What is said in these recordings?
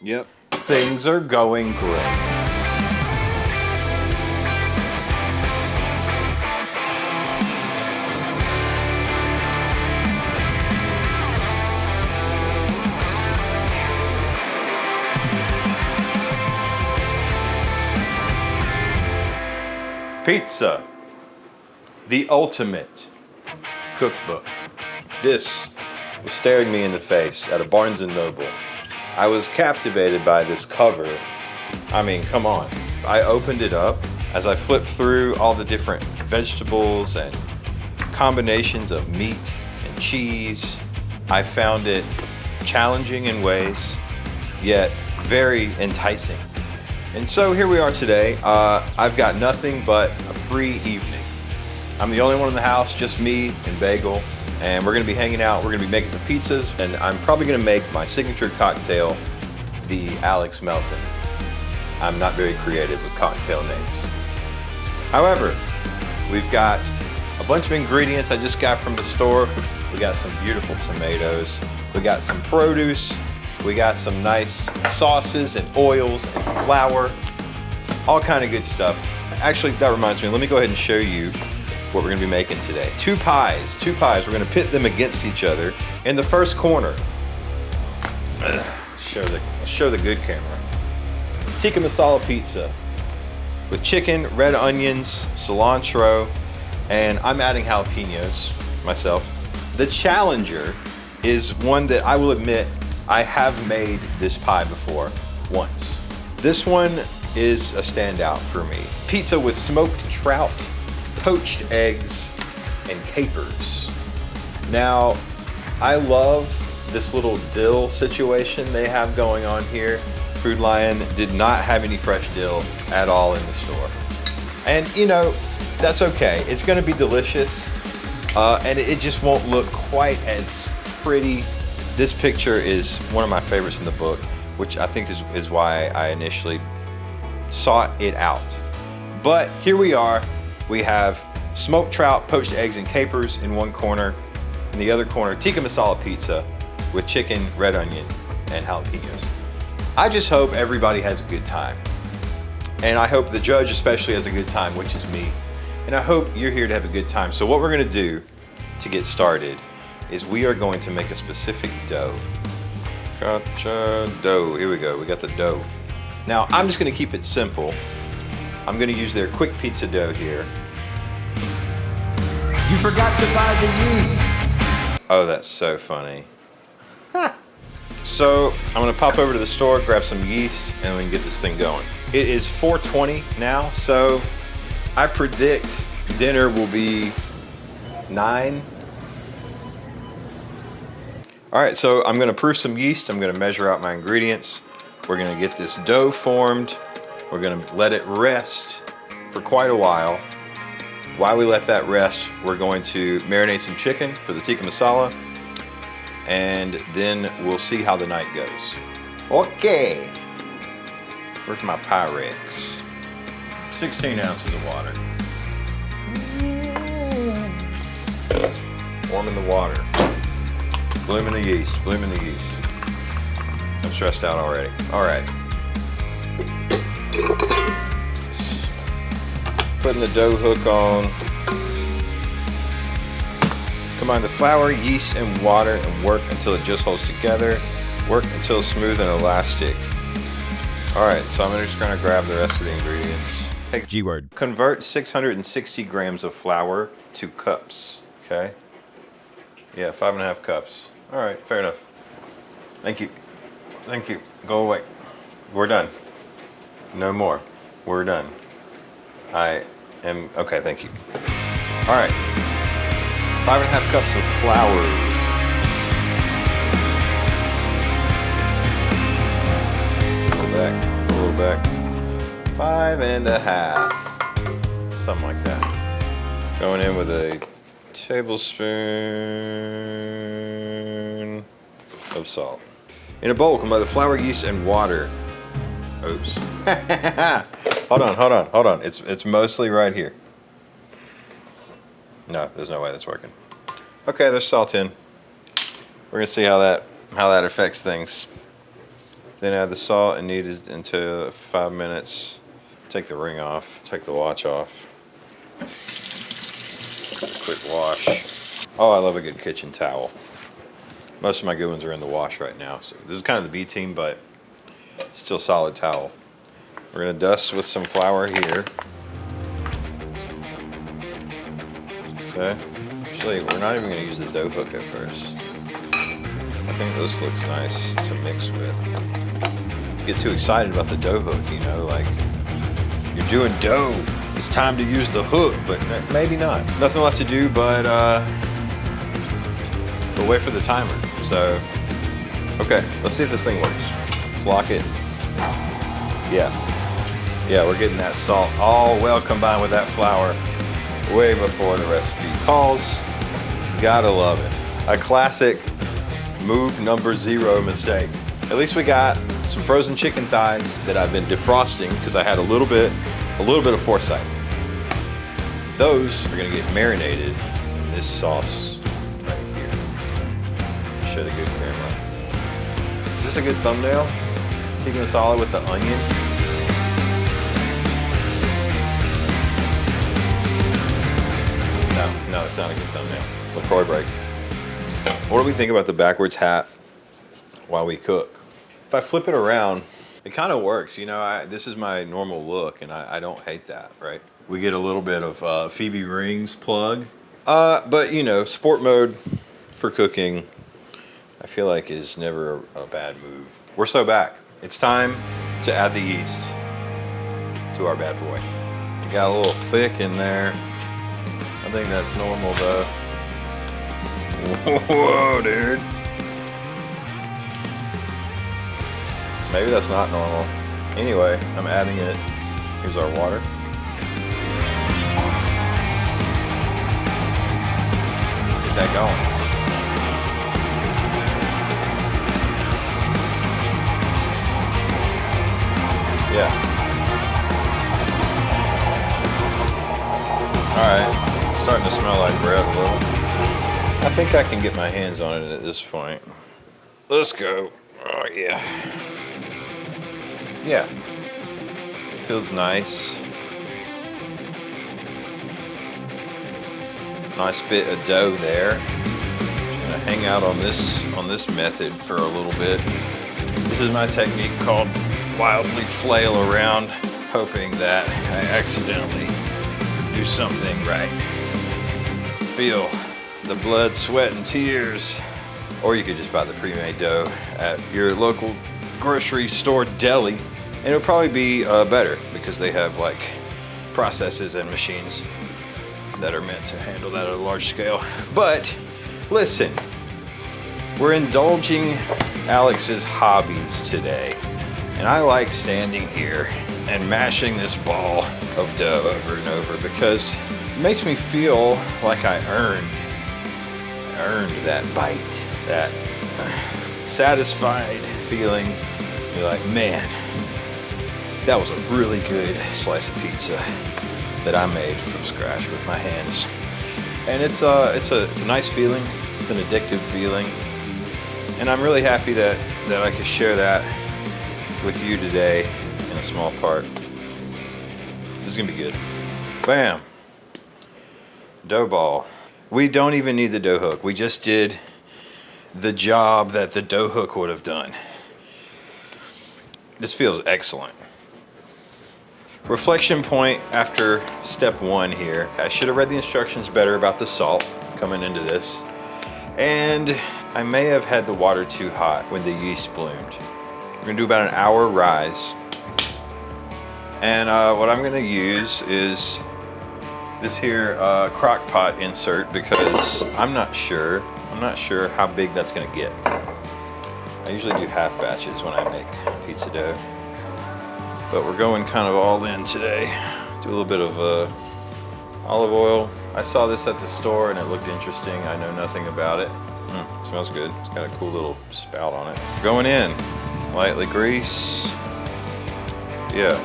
Yep. Things are going great. Pizza, the ultimate cookbook. This was staring me in the face at a Barnes & Noble. I was captivated by this cover. I mean, come on. I opened it up. As I flipped through all the different vegetables and combinations of meat and cheese, I found it challenging in ways, yet very enticing. And so here we are today. I've got nothing but a free evening. I'm the only one in the house, just me and Bagel. And we're gonna be hanging out, we're gonna be making some pizzas, and I'm probably gonna make my signature cocktail, the Alex Melton. I'm not very creative with cocktail names. However, we've got a bunch of ingredients I just got from the store. We got some beautiful tomatoes, we got some produce, we got some nice sauces and oils and flour, all kind of good stuff. Actually, that reminds me, let me go ahead and show you what we're gonna be making today. Two pies. We're gonna pit them against each other. In the first corner, show the good camera. Tikka Masala pizza with chicken, red onions, cilantro, and I'm adding jalapenos myself. The challenger is one that I will admit I have made this pie before once. This one is a standout for me. Pizza with smoked trout, poached eggs, and capers. Now, I love this little dill situation they have going on here. Food Lion did not have any fresh dill at all in the store. And you know, that's okay. It's gonna be delicious, and it just won't look quite as pretty. This picture is one of my favorites in the book, which I think is why I initially sought it out. But here we are. We have smoked trout, poached eggs, and capers in one corner. In the other corner, tikka masala pizza with chicken, red onion, and jalapenos. I just hope everybody has a good time. And I hope the judge especially has a good time, which is me. And I hope you're here to have a good time. So what we're gonna do to get started is we are going to make a specific dough. Gotcha, dough, here we go, we got the dough. Now, I'm just gonna keep it simple. I'm gonna use their quick pizza dough here. You forgot to buy the yeast. Oh, that's so funny. So, I'm gonna pop over to the store, grab some yeast, and we can get this thing going. It is 4:20 now, so I predict dinner will be 9. All right, so I'm gonna proof some yeast. I'm gonna measure out my ingredients. We're gonna get this dough formed. We're gonna let it rest for quite a while. While we let that rest, we're going to marinate some chicken for the tikka masala, and then we'll see how the night goes. Okay. Where's my Pyrex? 16 ounces of water. Warming the water. Blooming the yeast, blooming the yeast. I'm stressed out already. All right. Putting the dough hook on. Combine the flour, yeast, and water and work until it just holds together. Work until it's smooth and elastic. All right, so I'm just gonna grab the rest of the ingredients. Hey, G-word. Convert 660 grams of flour to cups, okay? Yeah, 5.5 cups. All right, fair enough. Thank you. Thank you. Go away. We're done. No more. We're done. Okay, thank you. All right. 5.5 cups of flour. A little back. 5.5. Something like that. Going in with a tablespoon of salt. In a bowl, combine the flour, yeast, and water. Oops. Hold on. It's mostly right here. No, there's no way that's working. Okay, there's salt in. We're gonna see how that affects things. Then add the salt and knead it into 5 minutes. Take the ring off, take the watch off. Quick wash. Oh, I love a good kitchen towel. Most of my good ones are in the wash right now. So this is kind of the B team, but still solid towel. We're gonna dust with some flour here. Okay. Actually, we're not even gonna use the dough hook at first. I think this looks nice to mix with. You get too excited about the dough hook, you know, like you're doing dough. It's time to use the hook, but maybe not. Nothing left to do but wait for the timer. So, okay, let's see if this thing works. Let's lock it. Yeah, we're getting that salt all well combined with that flour way before the recipe calls. Gotta love it. A classic move number 0 mistake. At least we got some frozen chicken thighs that I've been defrosting because I had a little bit of foresight. Those are gonna get marinated in this sauce right here. Show the good camera. Is this a good thumbnail? Tikka Masala with the onion. No, it's not a good thumbnail. LaCroix break. What do we think about the backwards hat while we cook? If I flip it around, it kind of works. You know, this is my normal look, and I don't hate that, right? We get a little bit of Phoebe Rings plug. But, you know, sport mode for cooking, I feel like is never a bad move. We're so back. It's time to add the yeast to our bad boy. We got a little thick in there. I think that's normal though. Whoa, dude. Maybe that's not normal. Anyway, I'm adding it. Here's our water. Get that going. Yeah. All right. Starting to smell like bread a little. I think I can get my hands on it at this point. Let's go. Oh yeah. Yeah. Feels nice. Nice bit of dough there. Just gonna hang out on this method for a little bit. This is my technique called wildly flail around, hoping that I accidentally do something right. Feel the blood, sweat, and tears. Or you could just buy the pre-made dough at your local grocery store deli, and it'll probably be better because they have like processes and machines that are meant to handle that at a large scale. But listen, we're indulging Alex's hobbies today, and I like standing here and mashing this ball of dough over and over because it makes me feel like I earned that bite, that satisfied feeling. You're like, man, that was a really good slice of pizza that I made from scratch with my hands. And it's a nice feeling. It's an addictive feeling. And I'm really happy that I could share that with you today in a small part. This is gonna be good. Bam. Dough ball. We don't even need the dough hook. We just did the job that the dough hook would have done. This feels excellent. Reflection point after step 1 here. I should have read the instructions better about the salt coming into this. And I may have had the water too hot when the yeast bloomed. We're gonna do about an hour rise. And what I'm gonna use is this here crock pot insert because I'm not sure how big that's gonna get. I usually do half batches when I make pizza dough, but we're going kind of all in today. Do a little bit of olive oil. I saw this at the store and it looked interesting. I know nothing about it. It smells good. It's got a cool little spout on it. Going in, lightly grease. Yeah.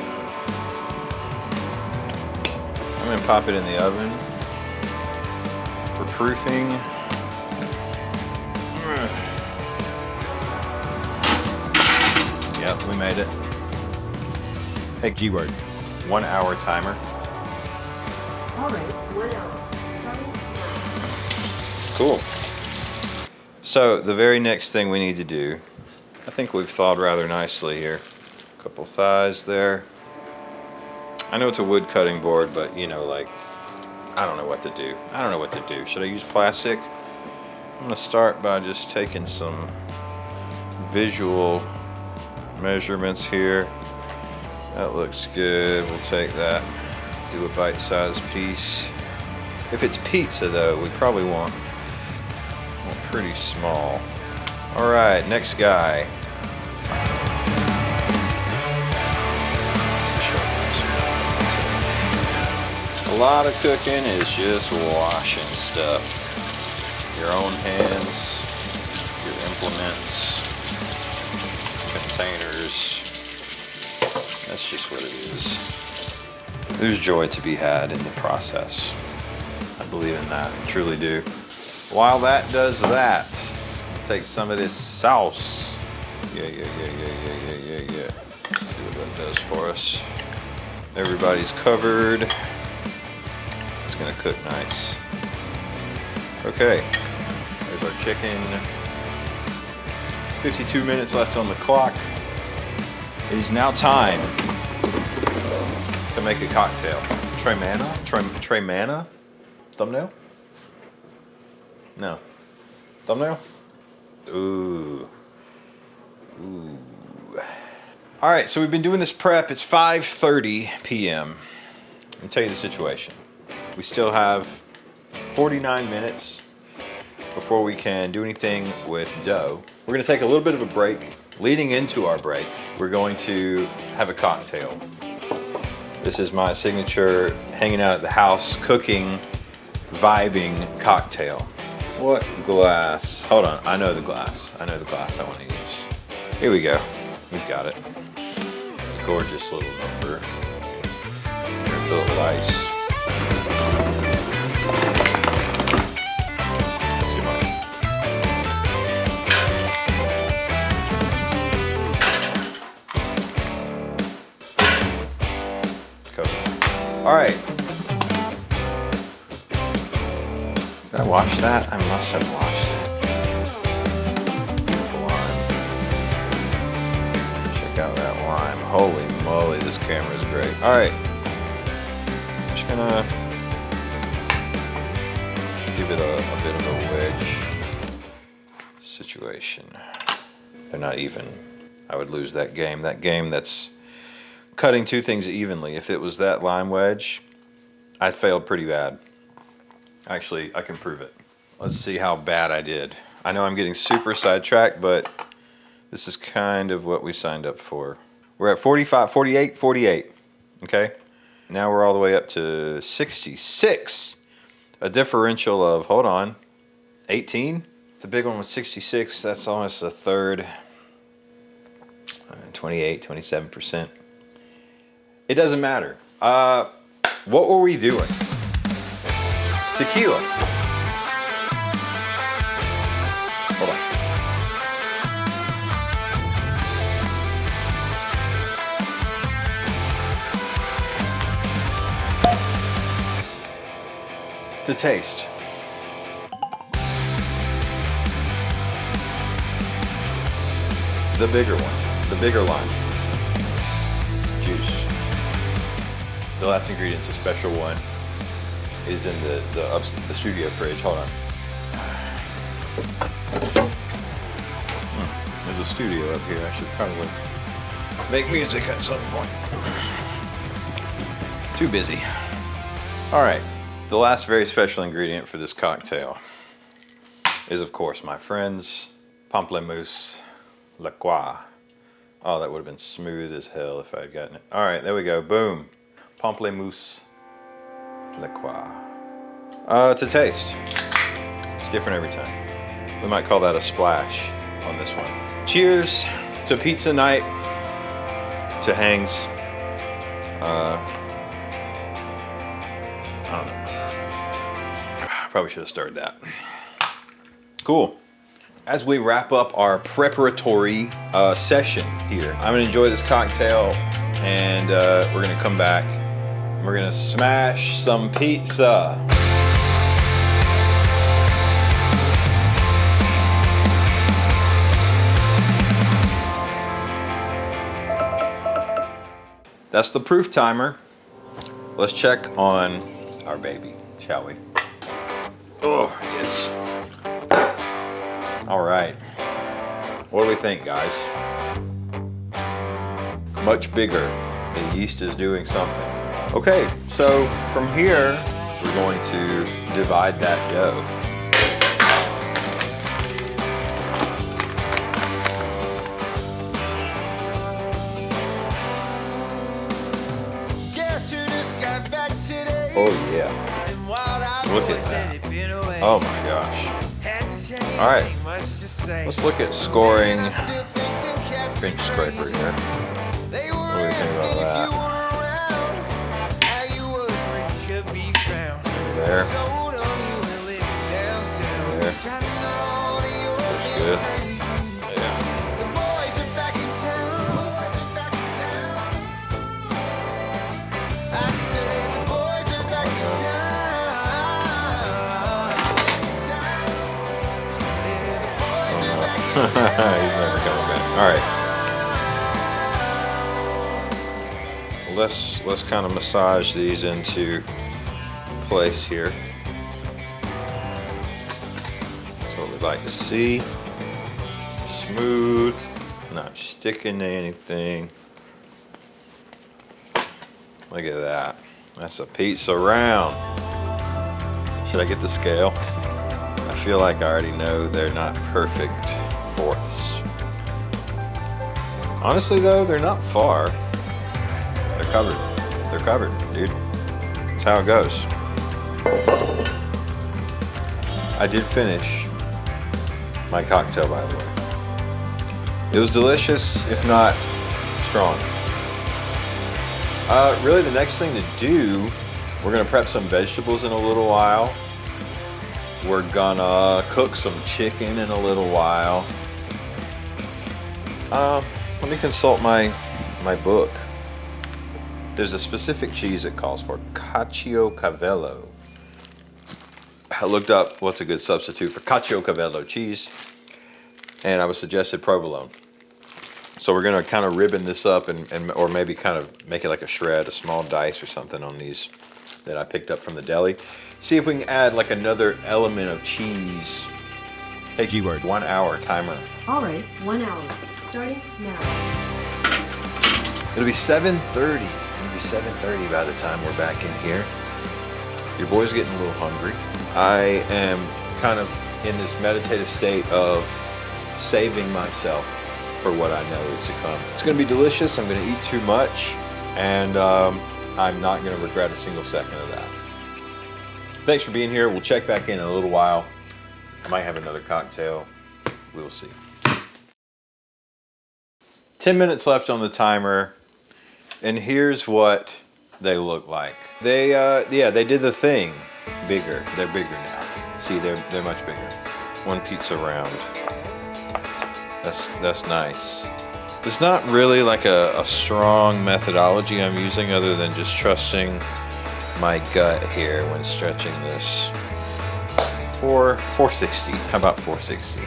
I'm gonna pop it in the oven for proofing. Yep. We made it. Hey, G-word. 1 hour timer. All right, 1 hour. Cool. So the very next thing we need to do, I think we've thawed rather nicely here. A couple thighs there. I know it's a wood cutting board, but you know, like, I don't know what to do. I don't know what to do. Should I use plastic? I'm gonna start by just taking some visual measurements here. That looks good. We'll take that, do a bite-sized piece. If it's pizza though, we probably want pretty small. All right, next guy. A lot of cooking is just washing stuff. Your own hands, your implements, containers. That's just what it is. There's joy to be had in the process. I believe in that, I truly do. While that does that, take some of this sauce. Yeah. See what that does for us. Everybody's covered. It's gonna cook nice. Okay, there's our chicken. 52 minutes left on the clock. It is now time to make a cocktail. Trey Mana? Thumbnail? No. Thumbnail? Ooh. All right, so we've been doing this prep. It's 5:30 p.m. Let me tell you the situation. We still have 49 minutes before we can do anything with dough. We're gonna take a little bit of a break. Leading into our break, we're going to have a cocktail. This is my signature hanging out at the house, cooking, vibing cocktail. What glass? Hold on, I know the glass. I know the glass I want to use. Here we go. We've got it. Gorgeous little number. Here's a little ice. That's too much. Cover. All right. Did I wash that? I must have washed it. Beautiful lime. Check out that lime. Holy moly, this camera is great. All right. I'm just gonna give it a bit of a wedge situation. They're not even. I would lose that game. That game that's cutting two things evenly. If it was that lime wedge, I failed pretty bad. Actually, I can prove it. Let's see how bad I did. I know I'm getting super sidetracked, but this is kind of what we signed up for. We're at 45, 48, 48, okay? Now we're all the way up to 66. A differential of, hold on, 18? The big one was 66, that's almost a third. 28, 27%. It doesn't matter. What were we doing? Tequila. Hold on. To taste. The bigger one. The bigger lime. Juice. The last ingredient's a special one. Is in the studio fridge. Hold on. There's a studio up here. I should probably make music at some point. Too busy. All right. The last very special ingredient for this cocktail is, of course, my friends, pamplemousse liqueur. Oh, that would have been smooth as hell if I had gotten it. All right, there we go. Boom. Pamplemousse liqueur. It's a taste. It's different every time. We might call that a splash on this one. Cheers to pizza night, to hangs. I don't know. Probably should have started that. Cool. as we wrap up our preparatory session here, I'm gonna enjoy this cocktail, and we're gonna come back and we're gonna smash some pizza. That's the proof timer. Let's check on our baby, shall we? Oh, yes. All right. What do we think, guys? Much bigger. The yeast is doing something. Okay, so from here, we're going to divide that dough. Oh yeah. Look at that. Oh my gosh. All right. Let's look at scoring French scraper here. What do we think about that? There. There. Looks good. Yeah. He's never coming back. All right. Let's kind of massage these into place here. That's what we'd like to see. Smooth, not sticking to anything. Look at that. That's a pizza round. Should I get the scale? I feel like I already know they're not perfect fourths. Honestly though, they're not far. They're covered. They're covered, dude. That's how it goes. I did finish my cocktail, by the way. It was delicious, if not strong. Really the next thing to do, we're gonna prep some vegetables in a little while. We're gonna cook some chicken in a little while. Let me consult my book. There's a specific cheese it calls for, Caciocavallo. I looked up what's a good substitute for Caciocavallo cheese, and I was suggested provolone. So we're gonna kind of ribbon this up or maybe kind of make it like a shred, a small dice or something on these that I picked up from the deli. See if we can add like another element of cheese. Hey, G-word. 1 hour timer. All right, 1 hour. Starting now. It'll be 7:30. It'll be 7:30 by the time we're back in here. Your boy's getting a little hungry. I am kind of in this meditative state of saving myself for what I know is to come. It's gonna be delicious. I'm gonna eat too much, and I'm not gonna regret a single second of that. Thanks for being here. We'll check back in a little while. I might have another cocktail. We'll see. 10 minutes left on the timer, and here's what they look like. They did the thing bigger. They're bigger now. See, they're much bigger. One pizza round. That's nice. There's not really like a strong methodology I'm using other than just trusting my gut here when stretching this. 460. How about 460?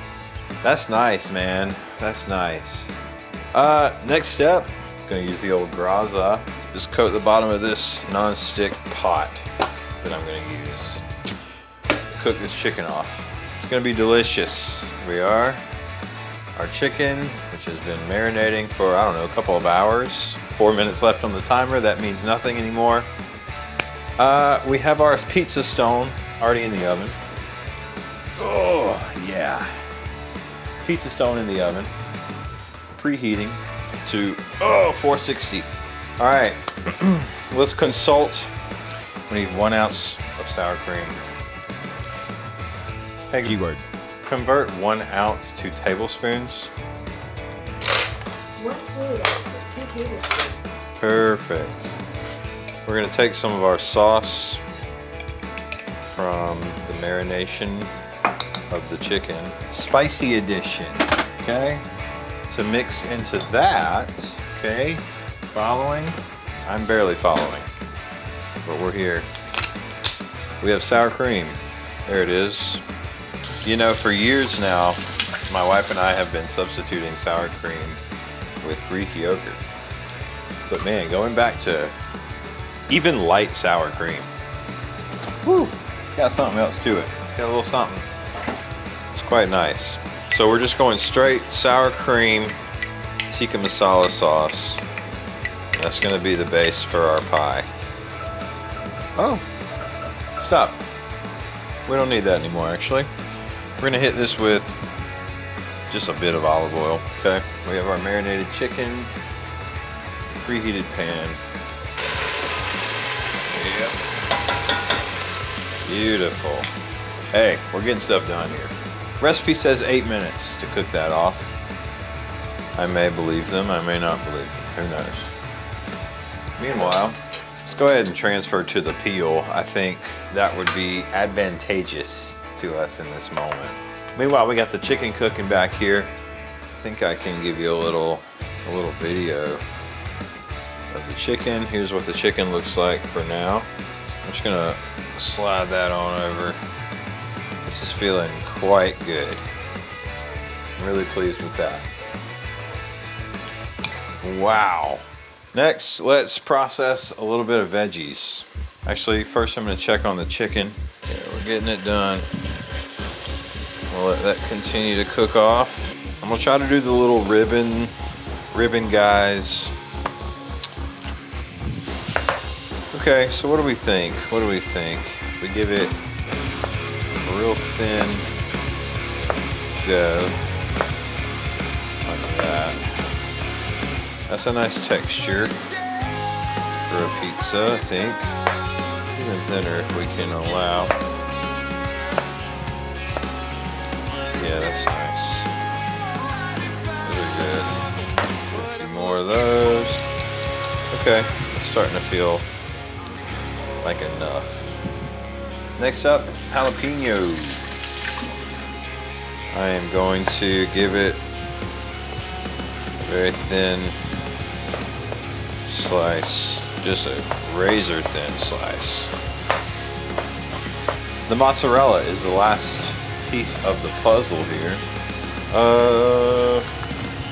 That's nice, man. That's nice. Next step, gonna use the old Graza. Just coat the bottom of this non-stick pot that I'm gonna use to cook this chicken off. It's gonna be delicious. Here we are. Our chicken, which has been marinating for, I don't know, a couple of hours. 4 minutes left on the timer. That means nothing anymore. We have our pizza stone already in the oven. Oh, yeah. Pizza stone in the oven. Preheating to 460. All right, let's consult. We need 1 ounce of sour cream. Hey, G-word. Convert 1 ounce to tablespoons. 1 fluid ounces, 2 tablespoons. Perfect. We're gonna take some of our sauce from the marination of the chicken. Spicy edition, okay? To mix into that, okay? Following? I'm barely following, but we're here. We have sour cream. There it is. You know, for years now, my wife and I have been substituting sour cream with Greek yogurt. But man, going back to even light sour cream, whew, it's got something else to it. It's got a little something. It's quite nice. So we're just going straight sour cream, tikka masala sauce. That's gonna be the base for our pie. Oh, stop. We don't need that anymore, actually. We're gonna hit this with just a bit of olive oil, okay? We have our marinated chicken, preheated pan. Yep. Beautiful. Hey, we're getting stuff done here. Recipe says 8 minutes to cook that off. I may believe them, I may not believe them, who knows? Meanwhile, let's go ahead and transfer to the peel. I think that would be advantageous to us in this moment. Meanwhile, we got the chicken cooking back here. I think I can give you a little video of the chicken. Here's what the chicken looks like for now. I'm just gonna slide that on over. This is feeling quite good. I'm really pleased with that. Wow. Next, let's process a little bit of veggies. Actually, first I'm gonna check on the chicken. Yeah, we're getting it done. We'll let that continue to cook off. I'm gonna try to do the little ribbon guys. Okay, so what do we think? What do we think? If we give it a real thin go, like that. That's a nice texture for a pizza, I think. Even thinner if we can allow. Yeah, that's nice. Those are good. A few more of those. Okay, it's starting to feel like enough. Next up, jalapenos. I am going to give it a very thin slice, just a razor thin slice. The mozzarella is the last piece of the puzzle here.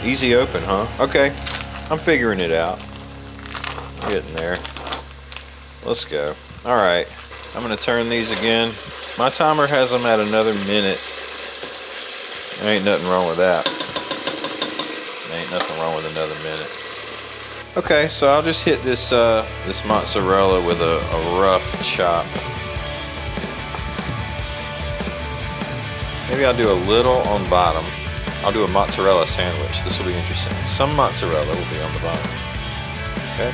Easy open, huh? Okay, I'm figuring it out. Getting there. Let's go. All right, I'm gonna turn these again. My timer has them at another minute. There ain't nothing wrong with that. There ain't nothing wrong with another minute. Okay, so I'll just hit this this mozzarella with a rough chop. Maybe I'll do a little on bottom. I'll do a mozzarella sandwich. This will be interesting. Some mozzarella will be on the bottom. Okay,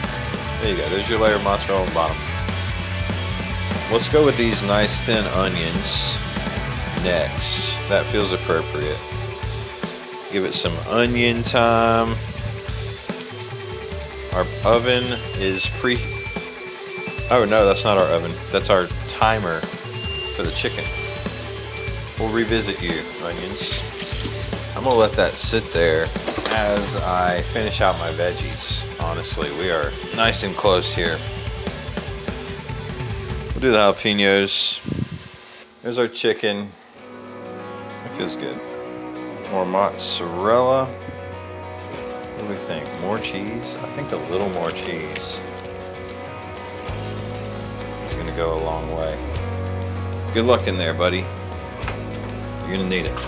there you go. There's your layer of mozzarella on the bottom. Let's go with these nice thin onions next. That feels appropriate. Give it some onion time. Our oven is oh no, that's not our oven. That's our timer for the chicken. We'll revisit you, onions. I'm gonna let that sit there as I finish out my veggies. Honestly, we are nice and close here. We'll do the jalapenos. There's our chicken. It feels good. More mozzarella. What do we think? More cheese? I think a little more cheese. It's gonna go a long way. Good luck in there, buddy. You're gonna need it.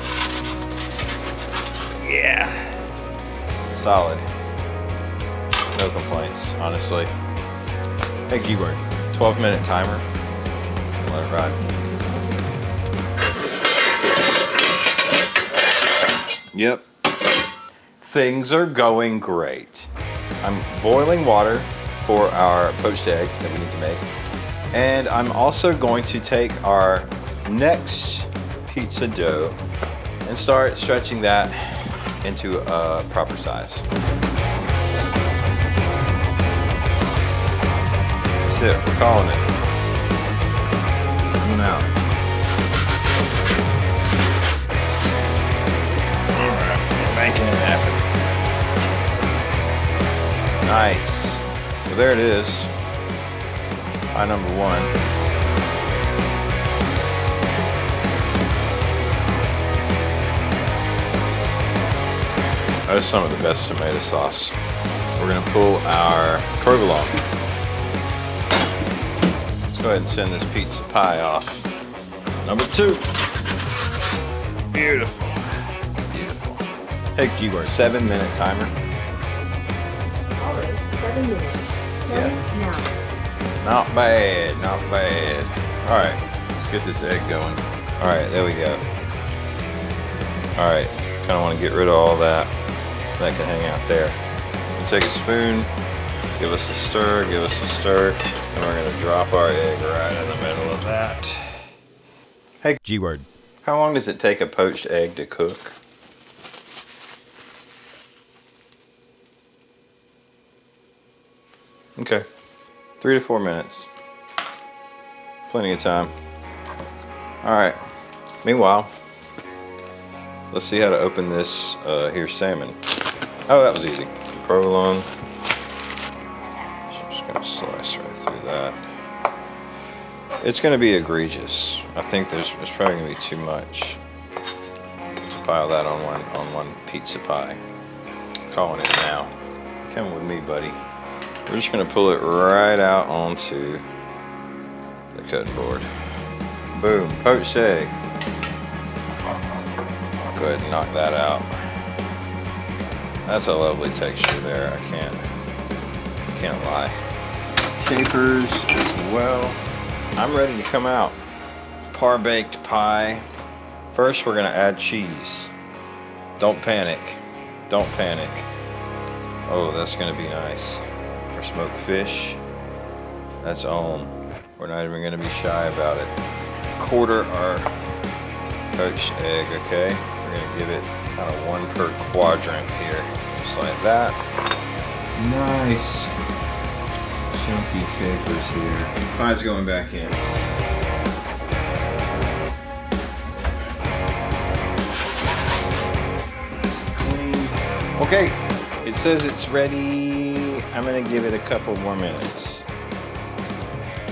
Yeah. Solid. No complaints, honestly. Hey, G-Word. 12-minute timer. Let it ride. Yep. Things are going great. I'm boiling water for our poached egg that we need to make. And I'm also going to take our next pizza dough and start stretching that into a proper size. That's it, we're calling it. Coming out. Nice. Well, there it is. Pie number 1. That is some of the best tomato sauce. We're gonna pull our provolone. Let's go ahead and send this pizza pie off. Number 2. Beautiful. Beautiful. Hey, G-Word. 7-minute timer. Already 7 minutes. Starting now. Not bad, not bad. All right, let's get this egg going. All right, there we go. All right, kind of want to get rid of all that. That can hang out there. We'll take a spoon, give us a stir, and we're gonna drop our egg right in the middle of that. Hey, G-Word. How long does it take a poached egg to cook? Okay, 3 to 4 minutes. Plenty of time. All right, meanwhile, let's see how to open this here salmon. Oh, that was easy. Provolone. I'm just gonna slice right through that. It's gonna be egregious. I think there's probably gonna be too much. Let's pile that on one pizza pie. Calling it now. Come with me, buddy. We're just gonna pull it right out onto the cutting board. Boom, poached egg. Go ahead and knock that out. That's a lovely texture there. I can't lie. Capers as well. I'm ready to come out. Par-baked pie. First, we're gonna add cheese. Don't panic. Don't panic. Oh, that's gonna be nice. Our smoked fish. That's on. We're not even gonna be shy about it. Quarter our poached egg, okay? We're gonna give it kind of 1 per quadrant here, just like that. Nice chunky capers here. Pie's going back in. Clean. Okay, it says it's ready. I'm gonna give it a couple more minutes.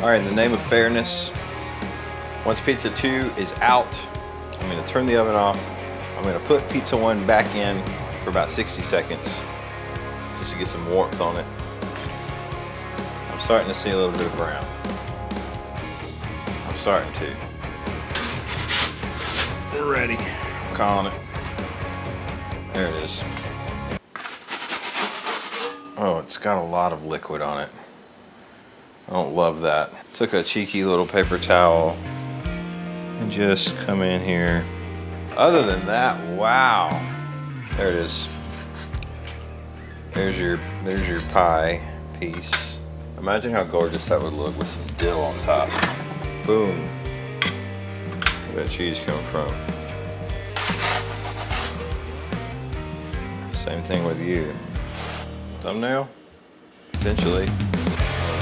All right, in the name of fairness, once pizza 2 is out, I'm gonna turn the oven off. I'm gonna put pizza 1 back in for about 60 seconds, just to get some warmth on it. I'm starting to see a little bit of brown. I'm starting to. We're ready. I'm calling it. There it is. Oh, it's got a lot of liquid on it. I don't love that. Took a cheeky little paper towel and just come in here. Other than that, wow. There it is. There's your pie piece. Imagine how gorgeous that would look with some dill on top. Boom. Where that cheese come from? Same thing with you. Thumbnail? Potentially.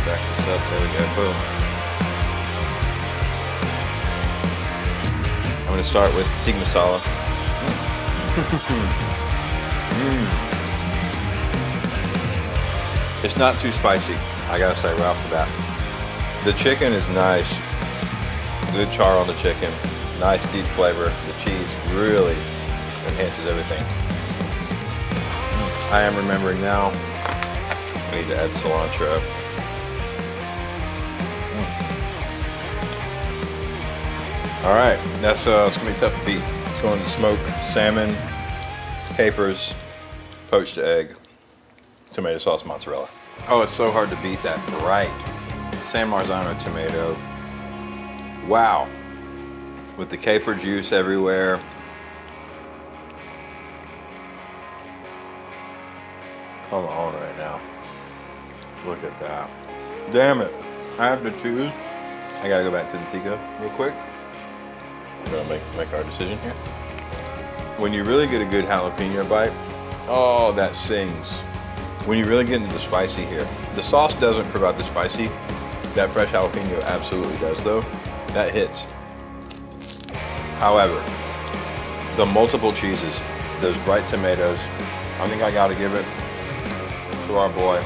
Back this up, there we go, boom. I'm gonna start with Tikka Masala. It's not too spicy, I gotta say right off the bat. The chicken is nice. Good char on the chicken. Nice deep flavor. The cheese really enhances everything. I am remembering now, I need to add cilantro. All right, that's it's gonna be tough to beat. It's going to smoke salmon, capers, poached egg, tomato sauce, mozzarella. Oh, it's so hard to beat that bright San Marzano tomato. Wow, with the caper juice everywhere. Come on right now. Look at that. Damn it, I have to choose. I gotta go back to the Tikka real quick. We're gonna make our decision here. When you really get a good jalapeno bite, oh, that sings. When you really get into the spicy here, the sauce doesn't provide the spicy. That fresh jalapeno absolutely does though. That hits. However, the multiple cheeses, those bright tomatoes, I think I gotta give it to our boy,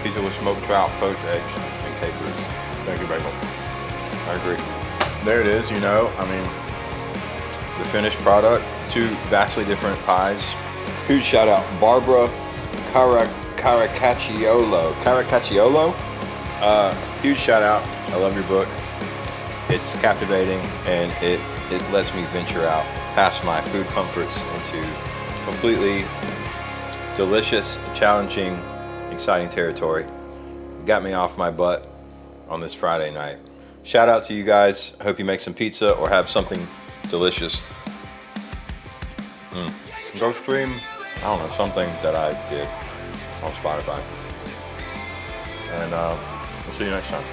Pizza with smoked trout, poached eggs, and capers. Thank you, Bagel. I agree. There it is, you know, I mean, the finished product, two vastly different pies. Huge shout out, Barbara Caracacciolo. Huge shout out. I love your book. It's captivating, and it lets me venture out past my food comforts into completely delicious, challenging, exciting territory. It got me off my butt on this Friday night. Shout out to you guys. Hope you make some pizza or have something delicious. Go stream, I don't know, something that I did on Spotify. And we'll see you next time.